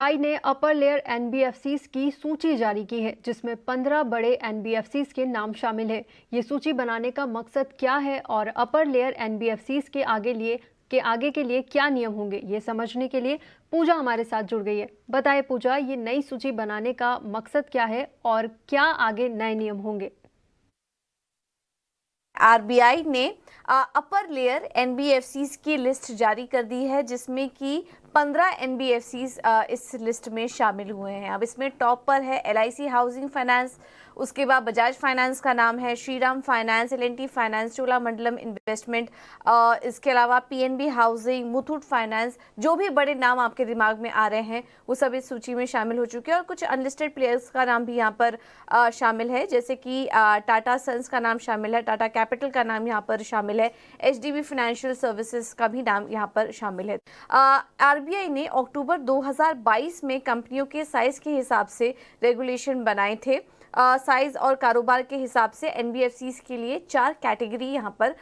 आई ने upper layer NBFCs की सूची जारी की है जिसमें 15 बड़े एनबीएफसीज के नाम शामिल है। ये सूची बनाने का मकसद क्या है और अपर लेयर एनबीएफसीज के आगे के लिए क्या नियम होंगे, ये समझने के लिए पूजा हमारे साथ जुड़ गई है। बताएं पूजा, ये नई सूची बनाने का मकसद क्या है और क्या आगे नए नियम होंगे? आरबीआई ने अपर लेयर एनबीएफसीज की लिस्ट जारी कर दी है, जिसमें कि 15 एनबीएफसीज इस लिस्ट में शामिल हुए हैं। अब इसमें टॉप पर है एलआईसी हाउसिंग फाइनेंस, उसके बाद बजाज फाइनेंस का नाम है, Shriram finance, L N T finance, Cholamandalam investment, इसके अलावा पीएनबी हाउसिंग, मुथूट फाइनेंस। जो भी बड़े नाम आपके दिमाग में आ रहे हैं वो सब इस सूची में शामिल हो चुके हैं और कुछ अनलिस्टेड प्लेयर्स का नाम भी यहाँ पर शामिल है, जैसे कि टाटा सन्स का नाम शामिल है, टाटा कैपिटल का नाम यहाँ पर शामिल है, एचडीबी फाइनेंशियल सर्विसेज का भी नाम यहाँ पर शामिल है। आरबीआई ने अक्टूबर 2022 में कंपनियों के साइज के हिसाब से रेगुलेशन बनाए थे। साइज और कारोबार के हिसाब से एनबीएफसीज के लिए 4 कैटेगरी यहाँ पर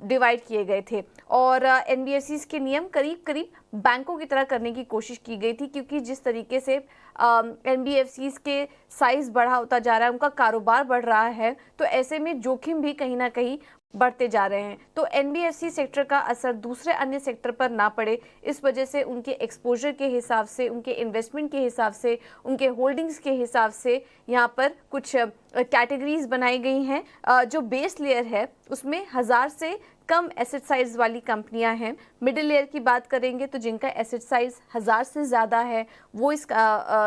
डिवाइड किए गए थे और एनबीएफसीज के नियम करीब करीब बैंकों की तरह करने की कोशिश की गई थी, क्योंकि जिस तरीके से एनबीएफसीज के साइज बढ़ा होता जा रहा है, उनका कारोबार बढ़ रहा है, तो ऐसे में जोखिम भी कहीं ना कहीं बढ़ते जा रहे हैं। तो एनबीएफसी सेक्टर का असर दूसरे अन्य सेक्टर पर ना पड़े, इस वजह से उनके एक्सपोजर के हिसाब से, उनके इन्वेस्टमेंट के हिसाब से, उनके होल्डिंग्स के हिसाब से यहाँ पर कुछ कैटेगरीज बनाई गई हैं। जो बेस लेयर है उसमें 1000 से कम एसेट साइज वाली कंपनियां हैं। मिडिल लेयर की बात करेंगे तो जिनका एसेट साइज 1000 से ज़्यादा है वो इस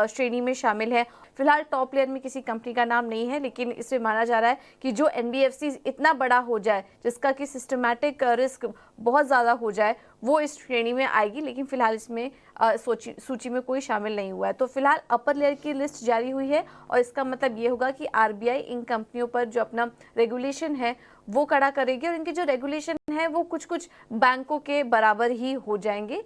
श्रेणी में शामिल है। फिलहाल टॉप लेयर में किसी कंपनी का नाम नहीं है, लेकिन इसमें माना जा रहा है कि जो एनबीएफसी इतना बड़ा हो जाए, जिसका कि सिस्टमैटिक रिस्क बहुत ज़्यादा हो जाए, वो इस श्रेणी में आएगी। लेकिन फिलहाल इसमें सूची में कोई शामिल नहीं हुआ है। तो फिलहाल अपर लेयर की लिस्ट जारी हुई है और इसका मतलब ये होगा कि आरबीआई इन कंपनियों पर जो अपना रेगुलेशन है वो कड़ा करेगी और इनके जो रेगुलेशन है वो कुछ कुछ बैंकों के बराबर ही हो जाएंगे।